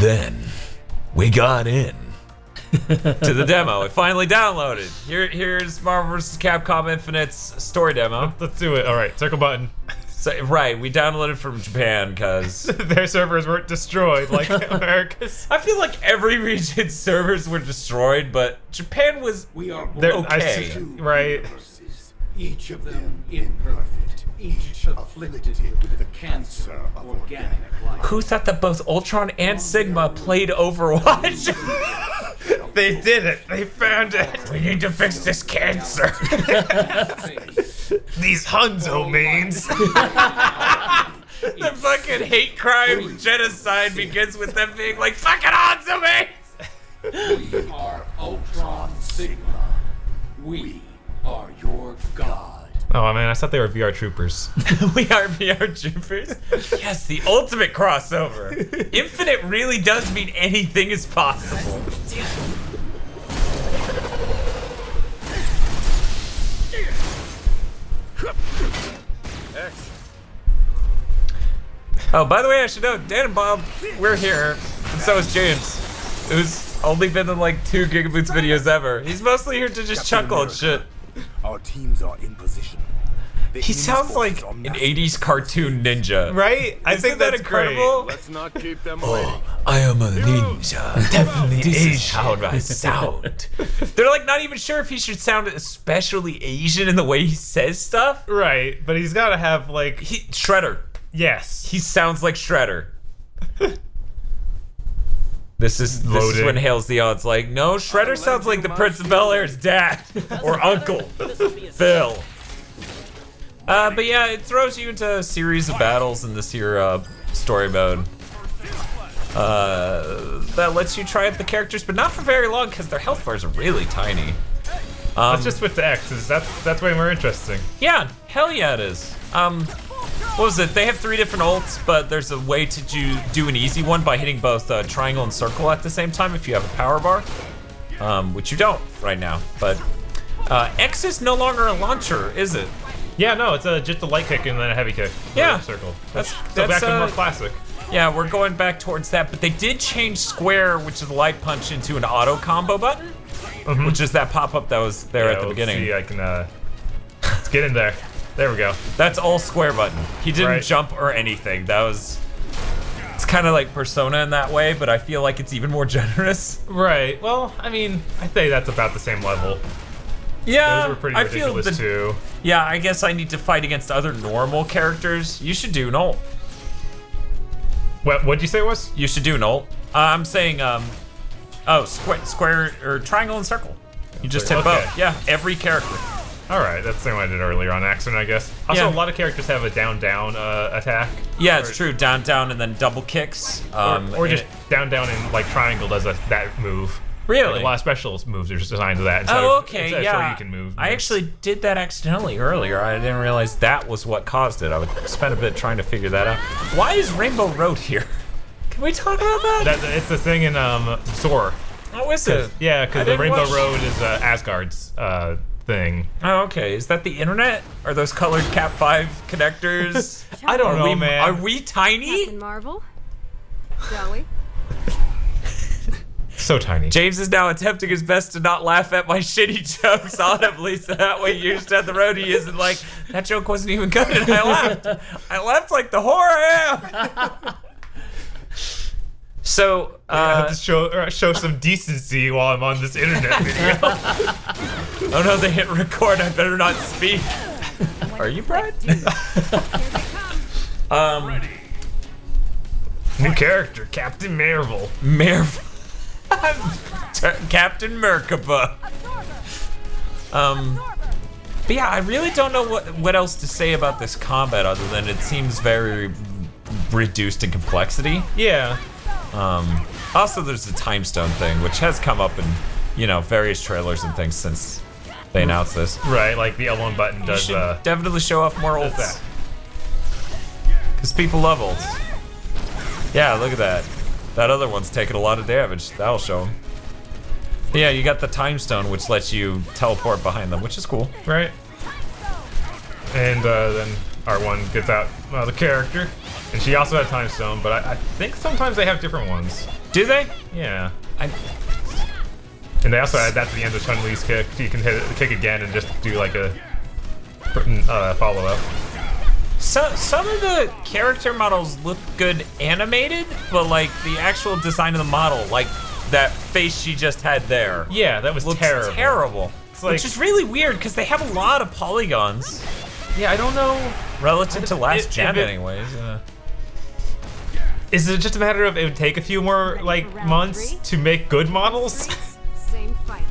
then we got in to the demo. It finally downloaded. Here's Marvel vs. Capcom Infinite's story demo. Let's do it. All right, circle button. So, right, we downloaded from Japan because their servers weren't destroyed like America's. I feel like every region's servers were destroyed, but Japan was okay. Right. Each of them imperfect, each afflicted with the cancer of organic life. Who thought that both Ultron and Sigma played Overwatch? They did it. They found it. We need to fix this cancer. These Hunzo means. The fucking hate crime genocide begins with them being like, fucking Hanzo mates! We are Ultron Sigma. We are your god. Oh man, I thought they were VR troopers. We are VR troopers? Yes, the ultimate crossover. Infinite really does mean anything is possible. Oh, by the way, I should know, Dan and Bob, we're here, and so is James, who's only been in like 2 GigaBoots videos ever. He's mostly here to just chuckle and shit. Our teams are in position. He sounds like an 80s cartoon ninja. Right? I think that's incredible. Let's not keep them waiting. I am a ninja. Definitely this Asian. Is how I sound. They're like not even sure if he should sound especially Asian in the way he says stuff. Right, but he's gotta have like... Shredder. Yes. He sounds like Shredder. This is when Hails the Odds like, no, Shredder sounds like the Prince of Bel-Air's dad. Or uncle. Phil. But yeah, it throws you into a series of battles in this here story mode. That lets you try out the characters, but not for very long because their health bars are really tiny. Let's just switch to X's. That's way more interesting. Yeah, hell yeah it is. What was it? They have 3 different ults, but there's a way to do an easy one by hitting both triangle and circle at the same time if you have a power bar, which you don't right now. But X is no longer a launcher, is it? Yeah, no, it's just a light kick and then a heavy kick. Yeah, circle. That's back to more classic. Yeah, we're going back towards that, but they did change square, which is the light punch, into an auto combo button, which is that pop up that was there at the beginning. See, I can let's get in there. There we go. That's all square button. He didn't jump or anything. It's kind of like Persona in that way, but I feel like it's even more generous. Right. Well, I mean, I think that's about the same level. Yeah, those were pretty ridiculous too. Yeah, I guess I need to fight against other normal characters. You should do an ult. What'd you say it was? You should do an ult. I'm saying, square or triangle and circle. You just hit both. Yeah, every character. All right, that's the same one I did earlier on accident, I guess. Also, a lot of characters have a down-down attack. Yeah, it's true. Down-down and then double kicks. Or just down-down and like triangle does that move. Really? Like a lot of special moves are just designed to that. Okay, yeah. You can move. I actually did that accidentally earlier. I didn't realize that was what caused it. I would spend a bit trying to figure that out. Why is Rainbow Road here? Can we talk about that? It's the thing in Sora. Oh, is it? Yeah, because the Rainbow Road is Asgard's thing. Oh, okay. Is that the internet? Are those colored Cat 5 connectors? I don't know, man. Are we tiny? Captain Marvel, shall we? So tiny. James is now attempting his best to not laugh at my shitty jokes audibly, so that way you're just at the road he isn't like, that joke wasn't even good, and I laughed. I laughed like the whore I am. So, I have to show some decency while I'm on this internet video. Oh no, they hit record, I better not speak. Are you Brad? New character, Captain Marvel. Captain Merkaba. But yeah, I really don't know what else to say about this combat other than it seems very reduced in complexity. Yeah. Also, there's the time stone thing, which has come up in, various trailers and things since they announced this. Right, like the L1 button does. You should definitely show off more ults. Because people love ults. Yeah, look at that. That other one's taking a lot of damage. That'll show them. Yeah, you got the time stone, which lets you teleport behind them, which is cool. Right. And then R1 gets out the character. And she also had Time Stone, but I think sometimes they have different ones. Do they? Yeah. And they also add that to the end of Chun-Li's kick. You can hit it, kick again and just do like a follow-up. So, some of the character models look good animated, but like the actual design of the model, like that face she just had there. Yeah, that was looks terrible. terrible. Like, which is really weird because they have a lot of polygons. Yeah, I don't know. Relative to last gen, anyways. Is it just a matter of it would take a few more months to make good models? Same fight.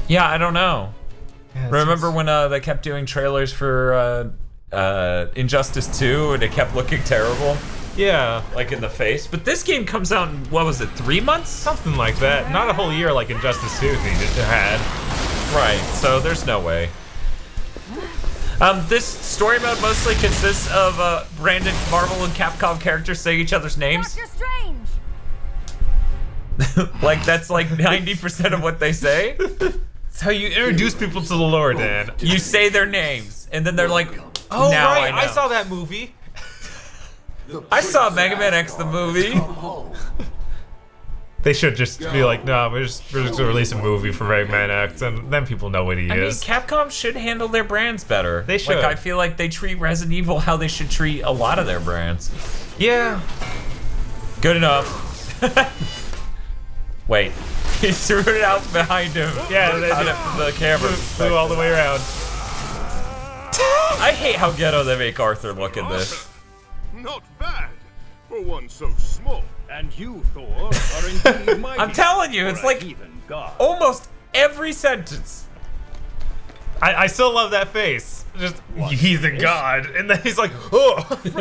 Yeah, I don't know. Yeah, remember when they kept doing trailers for Injustice 2 and it kept looking terrible? Yeah. Like in the face. But this game comes out in, what was it, 3 months? Something like that. Not a whole year like Injustice 2 had. Right, so there's no way. This story mode mostly consists of branded Marvel and Capcom characters saying each other's names. Doctor Strange. Like that's like 90% of what they say. That's how you introduce people to the lore, Dan. You say their names, and then they're like, Oh, now right, I know. I saw that movie. I saw Mega Man X the movie. They should just be like, no, we're just gonna release a movie for Mega Man X, and then people know what he I mean, is. Capcom should handle their brands better. They should. Like, I feel like they treat Resident Evil how they should treat a lot of their brands. Yeah. Good enough. Wait. He threw it out behind him. Yeah, they Caught it from the camera. flew all the way around. I hate how ghetto they make Arthur look in this. Not bad for one so small. And you, Thor, are indeed mighty. I'm telling you, it's for a like heathen god. almost every sentence. I still love that face. Just, he's a god. And then he's like, oh.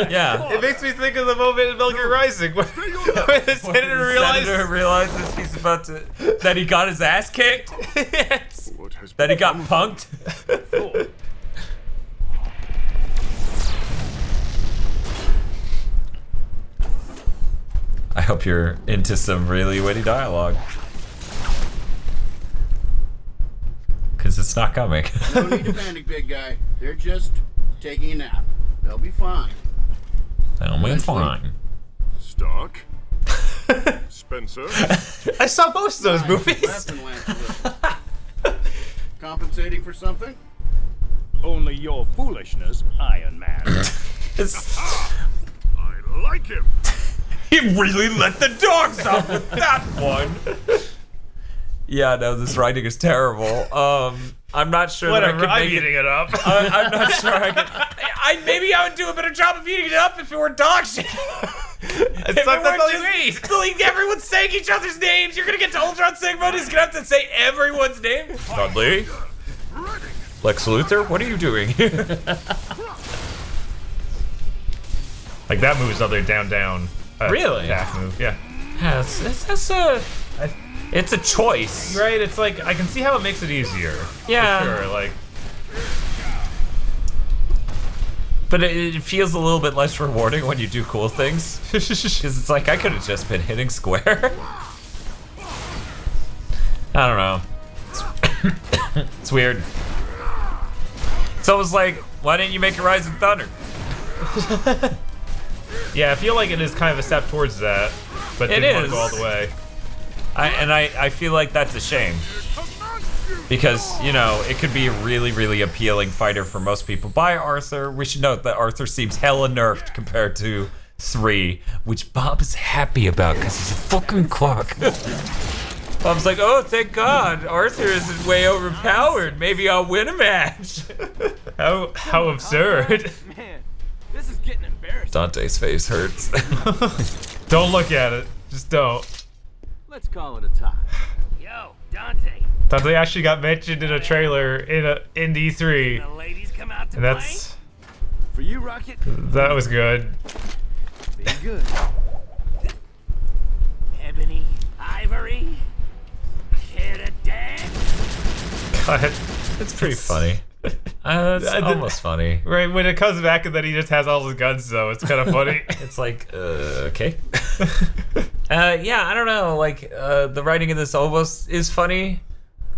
Yeah. It makes me think of the moment in Metal Gear Rising when the senator realizes he's about to, that he got his ass kicked, Yes. What has that he got punked. I hope you're into some really witty dialogue. Because it's not coming. No need to panic, big guy. They're just taking a nap. They'll be fine. I'm fine. Stark? Spencer? I saw most of those Fine. movies. Laugh and laugh a little. Compensating for something? Only your foolishness, Iron Man. It's, I like him. he really let the dogs out with that one. Yeah, no, this writing is terrible. I'm not sure Whatever, that I I'm could make eating it up. I'm not sure I could. Maybe I would do a better job of eating it up if it were dog shit. If it that's all were you eat. just like everyone's saying each other's names, you're gonna get to Ultron Sig mode. He's gonna have to say everyone's name. Dudley, Lex Luthor, what are you doing here? Like that move is another down. Really? Attack move. Yeah. Yeah, it's a choice. Right. It's like I can see how it makes it easier. Yeah. For sure. Like. But it feels a little bit less rewarding when you do cool things. Because it's like, I could have just been hitting square. I don't know. It's weird. It's almost like, why didn't you make a Rising Thunder? Yeah, I feel like it is kind of a step towards that, but It didn't want is. to go all the way. I feel like that's a shame. Because, you know, it could be a really, really appealing fighter for most people. By Arthur, we should note that Arthur seems hella nerfed compared to 3, which Bob is happy about because he's a fucking clock. Bob's like, oh, thank God, Arthur isn't way overpowered. Maybe I'll win a match. How absurd. Man, this is getting embarrassing. Dante's face hurts. Don't look at it. Just don't. Let's call it a tie. Yo, Dante. Dante actually got mentioned in a trailer in D3, The ladies come out to and that's For you, Rocket. that was good. Be good. Ebony, Ivory. Care to dance? God, It's pretty funny. It's almost funny. right when it comes back and then he just has all his guns, though it's kind of funny. It's like, okay. Yeah, I don't know. Like, the writing in this almost is funny.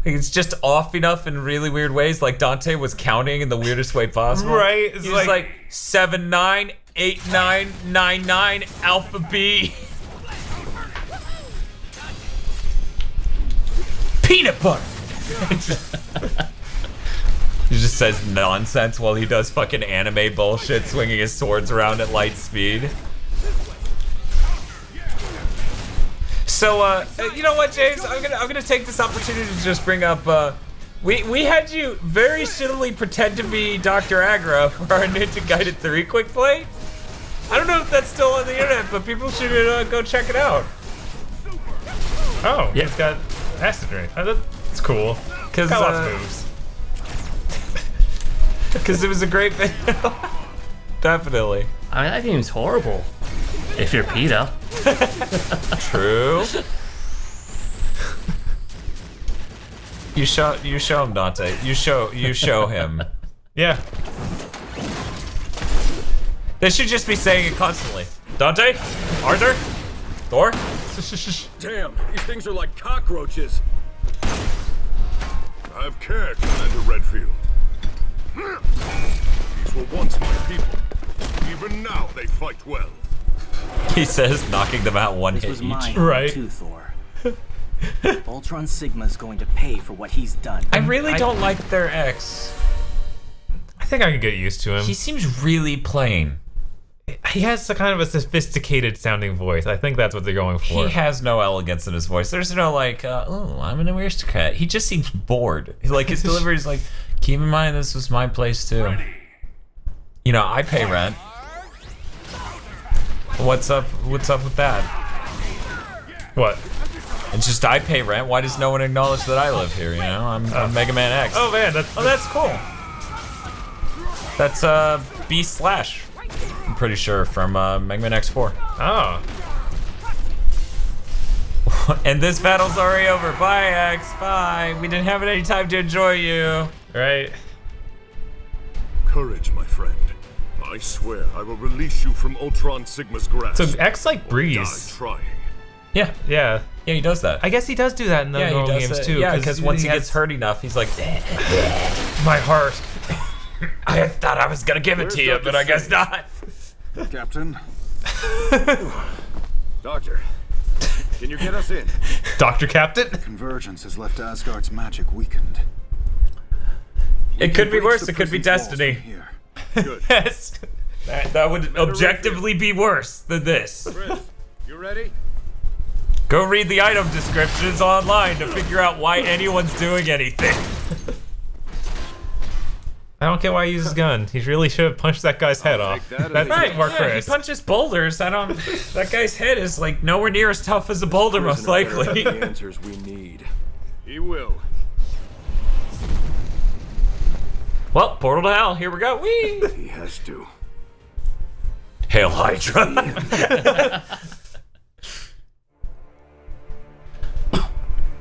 It's just off enough in really weird ways. Like Dante was counting in the weirdest way possible. Right, it's He was like 7 9 8 9 9 9 Alpha B. Peanut butter. He just says nonsense while he does fucking anime bullshit, swinging his swords around at light speed. So, you know what, James? I'm gonna take this opportunity to just bring up. We had you very shittily pretend to be Dr. Agra for our Ninja Gaiden 3 quick play. I don't know if that's still on the internet, but people should go check it out. Oh, yeah. He's got acid rain. Oh, that's cool. Cause got lots of moves. Because it was a great video. Definitely. I mean, that game's horrible. If you're PETA. True. You show him, Dante. You show him. Yeah. They should just be saying it constantly. Dante? Arthur? Thor? Damn, these things are like cockroaches. I have care, Commander Redfield. These were once my people. Even now they fight well. He says, knocking them out one This hit was each. mine Right. too, Thor. Ultron Sigma's going to pay for what he's done. I really don't like their ex. I think I can get used to him. He seems really plain. He has a kind of a sophisticated sounding voice. I think that's what they're going for. He has no elegance in his voice. There's no like, oh, I'm an aristocrat. He just seems bored. Like his delivery is like, keep in mind this was my place too. You know, I pay rent. What's up with that? What? It's just I pay rent. Why does no one acknowledge that I live here? You know, I'm Mega Man X. Oh man, that's cool. That's B Slash. I'm pretty sure from Mega Man X4. Oh. And this battle's already over. Bye, X. Bye. We didn't have any time to enjoy you. Right. Courage, my friend. I swear I will release you from Ultron Sigma's grasp. So X like Die breathes. trying. Yeah. Yeah. Yeah, he does that. I guess he does do that in the yeah, he normal does games it. too. Yeah, because once he has gets hurt enough, he's like, my heart. I thought I was gonna give it to you, but I guess not. Captain. Doctor, can you get us in? Dr. Captain? Convergence has left Asgard's magic weakened. It could be Breach worse. the It could be prison's walls Destiny. from here. Good. Yes. That would objectively be worse than this. Chris, you ready? Go read the item descriptions online to figure out why anyone's doing anything. I don't get why he uses gun. He really should have punched that guy's head off. take that That's as a right, more Yeah, Chris. he punches boulders. That guy's head is like nowhere near as tough as a boulder, most likely. The answers we need. He will. Well, portal to hell. Here we go. Whee! He has to. Hail Hydra.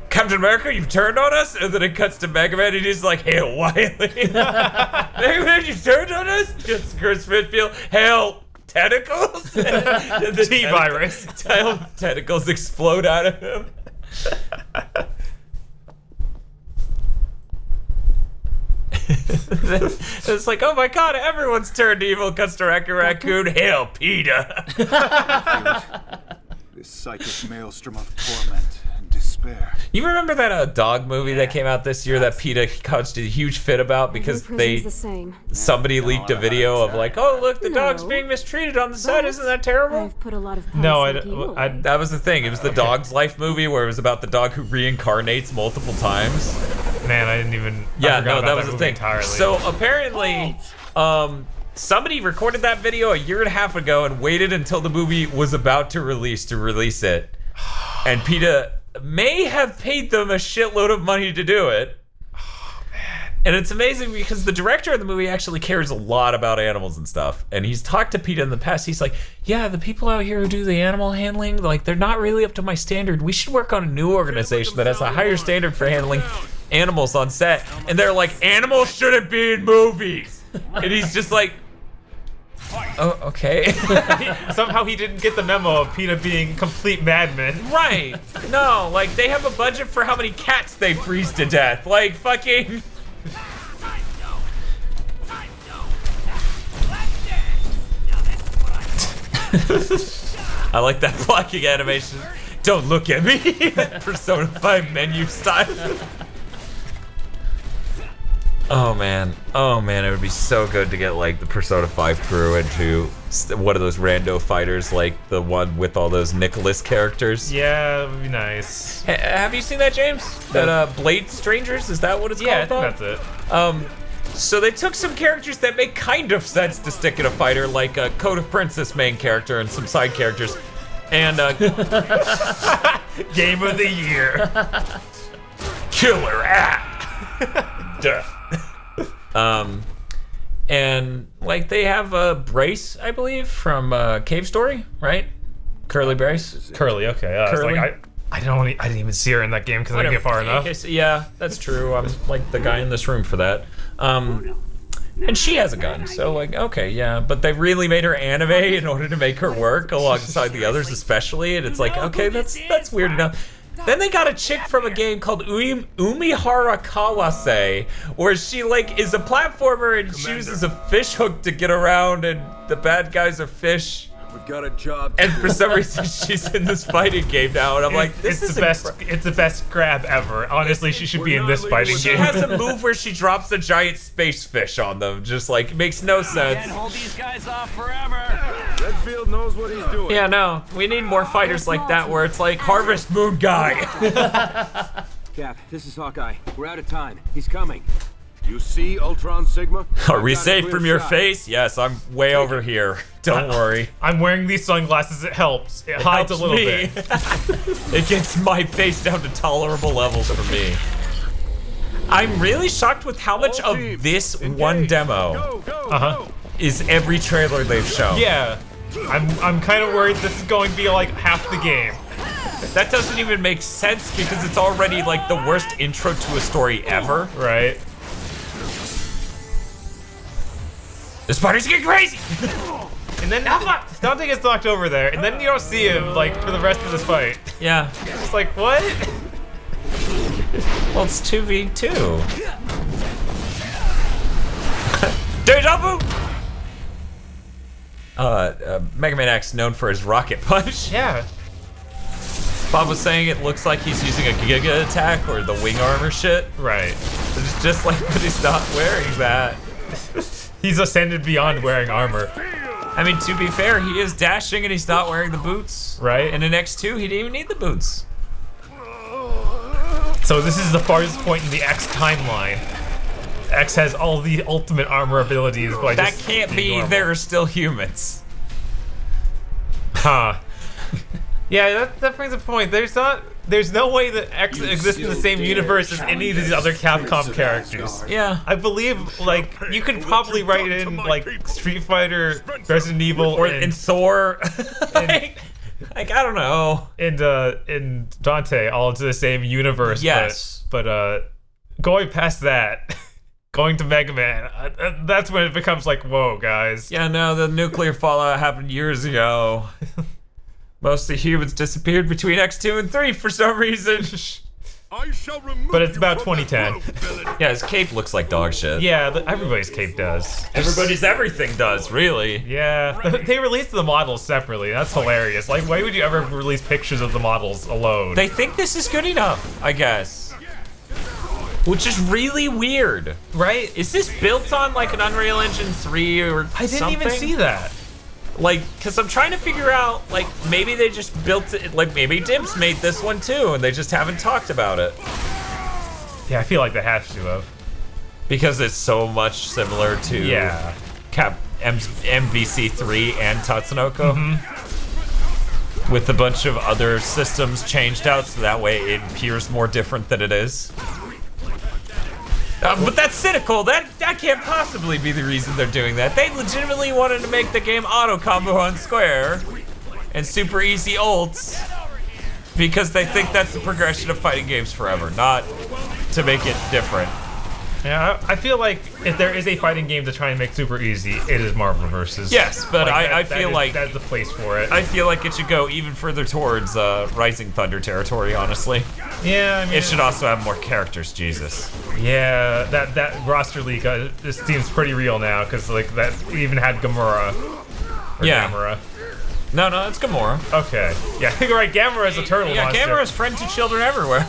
Captain America, you've turned on us? And then it cuts to Mega Man and he's like, Hail Wily. Mega Man, you've turned on us? Just Chris Redfield, Hail Tentacles? And the T-virus. Tentacles explode out of him. It's like, oh my god, everyone's turned evil. Cuts to Wreck-It Raccoon, Hail PETA. This psychic maelstrom of torment and despair. You remember that dog movie that came out this year that PETA caused a huge fit about because the same. somebody leaked a video of like, oh look, the dog's No. being mistreated on the set. Isn't that terrible? I've put a lot of No, That was the thing. It was the dog's life movie where it was about the dog who reincarnates multiple times. Man, I didn't even. I Yeah, forgot no, about that was the movie thing. entirely. So apparently, somebody recorded that video a year and a half ago and waited until the movie was about to release it. And PETA may have paid them a shitload of money to do it. And it's amazing because the director of the movie actually cares a lot about animals and stuff. And he's talked to PETA in the past. He's like, yeah, the people out here who do the animal handling, like, they're not really up to my standard. We should work on a new organization that has a higher standard for handling animals on set. And they're like, animals shouldn't be in movies. And he's just like, Oh, okay. Somehow he didn't get the memo of PETA being complete madmen. Right. No, like they have a budget for how many cats they freeze to death. Like fucking. I like that blocking animation. Don't look at me. Persona 5 menu style. Oh man, it would be so good to get like the Persona 5 crew into one of those rando fighters, like the one with all those Nicholas characters. Yeah, that would be nice. Have you seen that, James? That Blade Strangers, is that what it's Yeah, I called? think that's it. So they took some characters that make kind of sense to stick in a fighter, like a Code of Princess main character and some side characters, and Game of the year. Killer app. Duh. And like they have a Brace, I believe, from Cave Story, right? Curly Brace. Curly, okay. I was Curly? like, I didn't even see her in that game because I didn't get far enough. Yeah, that's true. I'm like the guy in this room for that. And she has a gun, so like, okay, yeah. But they really made her anime in order to make her work alongside the others, especially. And it's like, okay, that's weird enough. Then they got a chick from a game called Umihara Kawase, where she like is a platformer and she uses a fish hook to get around, and the bad guys are fish. We've got a job. And for some reason, she's in this fighting game now, and I'm like, this is the best. It's the best grab ever. Honestly, she should be in this fighting She game. has a move where she drops a giant space fish on them, just like it makes no sense. Can't hold these guys off forever. Redfield knows what he's doing. Yeah, no, we need more fighters like that where it's like Harvest Moon guy. Cap, this is Hawkeye. We're out of time. He's coming. You see, Ultron Sigma? Are we I've got a safe clear from your shot. face? Yes, I'm way over here. Don't worry. I'm wearing these sunglasses. It helps. It hides a Helps little me. bit. It gets my face down to tolerable levels for me. I'm really shocked with how much All of teams, this engage. one demo Go, Uh-huh. is every trailer they've shown. Yeah. I'm kind of worried this is going to be like half the game. That doesn't even make sense because it's already like the worst intro to a story ever. Right. The spiders get crazy! And then Dante gets knocked over there, and then you don't see him like for the rest of this fight. Yeah. It's just like, what? Well, it's 2v2. Deja vu! Mega Man X, known for his rocket punch. Yeah. Bob was saying it looks like he's using a Giga attack or the wing armor shit. Right. It's just like, but he's not wearing that. He's ascended beyond wearing armor. I mean, to be fair, he is dashing and he's not wearing the boots. Right. And in X2, he didn't even need the boots. So this is the farthest point in the X timeline. X has all the ultimate armor abilities. But That can't be, there are still humans. Huh. Yeah, that brings a point. There's no way that X exists in the same universe as any of these other Capcom characters. Yeah. I believe, like, you could probably write in, like, Street Fighter, Resident Evil, Or in Thor. like, I don't know. and Dante all into the same universe. Yes. But going past that, going to Mega Man, that's when it becomes like, whoa, guys. Yeah, no, the nuclear fallout happened years ago. Most of the humans disappeared between X2 and 3 for some reason. I shall remove But it's you about from the 2010. world, villain. Yeah, his cape looks like dog shit. Yeah, everybody's cape does. Everybody's everything does, really. Yeah, they released the models separately. That's hilarious. Like, why would you ever release pictures of the models alone? They think this is good enough, I guess. Which is really weird. right? Is this built on like an Unreal Engine 3 or I didn't even see that. Like, cause I'm trying to figure out, like, maybe they just built it, like maybe Dimps made this one too and they just haven't talked about it. Yeah, I feel like they have to have. Because it's so much similar to Yeah. MVC3 and Tatsunoko. With a bunch of other systems changed out so that way it appears more different than it is. But that's cynical. That can't possibly be the reason they're doing that. They legitimately wanted to make the game auto combo on square and super easy ults because they think that's the progression of fighting games forever, not to make it different. Yeah, I feel like if there is a fighting game to try and make super easy, it is Marvel vs. Yes, but I feel like that's the place for it. I feel like it should go even further towards Rising Thunder territory, honestly. Yeah, I mean, It should also have more characters, Jesus. Yeah, that roster leak this seems pretty real now because like that even had Gamora. Or Yeah. Gamora. No, it's Gamora. Okay. Yeah, you're right. Gamora is a turtle Yeah, monster. Gamora's friend to children everywhere.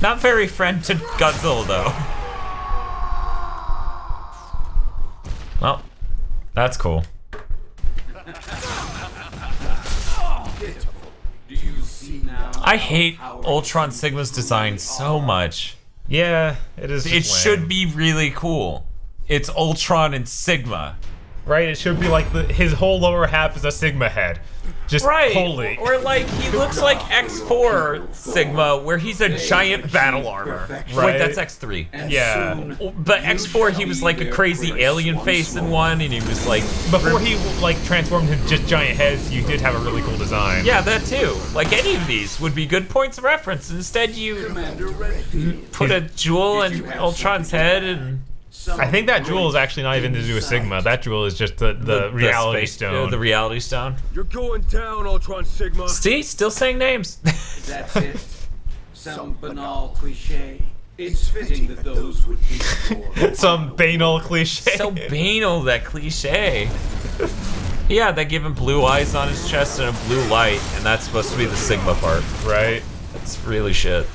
Not very friend to Godzilla, though. Well, that's cool. I hate Ultron Sigma's design so much. Yeah, it is. It should be really cool. It's Ultron and Sigma. Right, it should be like his whole lower half is a Sigma head. Just totally. Or like, he looks like X4 Sigma, where he's a giant battle armor. Right. Wait, that's X3. Yeah. But X4, he was like a crazy alien face in one, and he was like... Before he like transformed into just giant heads, you did have a really cool design. Yeah, that too. Like, any of these would be good points of reference. Instead, you put a jewel in Ultron's head and... I think that jewel is actually not even to do with Sigma. That jewel is just the reality stone. The reality stone. You're going down, Ultron Sigma. See? Still saying names. That's it. Some banal cliche. It's fitting that those would be more. Some banal cliche. So banal, that cliche. Yeah, they give him blue eyes on his chest and a blue light, and that's supposed to be the Sigma part. Right. That's really shit.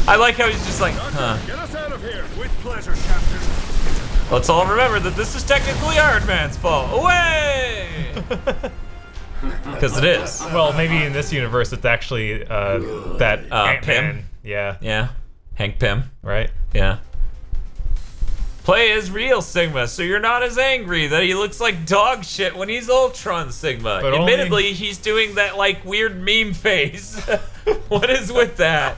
I like how he's just like, huh. Get us out of here with pleasure, Captain. Let's all remember that this is technically Iron Man's fault. Away! Because it is. Well, maybe in this universe it's actually that Ant-Man. Pym? Yeah. Yeah. Hank Pym. Right. Yeah. Play as real Sigma, so you're not as angry that he looks like dog shit when he's Ultron Sigma. But admittedly, he's doing that like weird meme face. What is with that?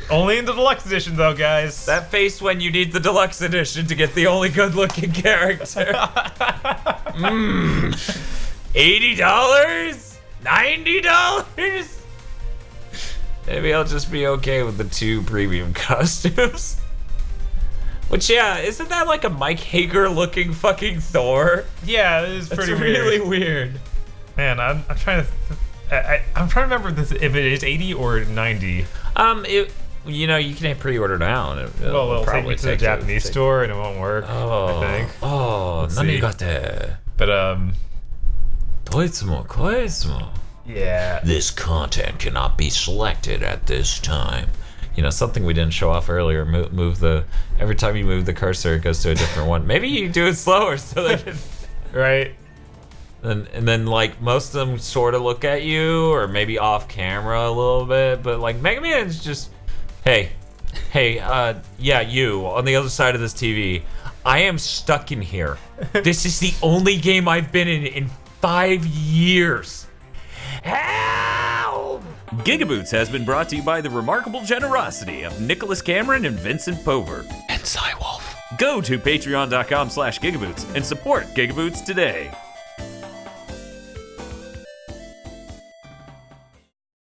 Only in the deluxe edition, though, guys. That face when you need the deluxe edition to get the only good-looking character. $80? $90? Maybe I'll just be okay with the 2 premium costumes. Which, yeah, isn't that like a Mike Hager-looking fucking Thor? Yeah, it is pretty It's weird. really weird. Man, I'm trying to. I'm trying to remember this, if it is 80 or 90. You know, you can pre-order now. And Well, it'll take me to the Japanese store and it won't work. Oh, I think. Oh, see. But yeah. This content cannot be selected at this time. You know, something we didn't show off earlier. Every time you move the cursor, it goes to a different one. Maybe you do it slower so they can. Right. And then like most of them sort of look at you, or maybe off camera a little bit. But like Mega Man's just, hey, yeah, you on the other side of this TV. I am stuck in here. This is the only game I've been in 5 years. Help! GigaBoots has been brought to you by the remarkable generosity of Nicholas Cameron and Vincent Pover. And Cywolf. Go to patreon.com/GigaBoots and support GigaBoots today.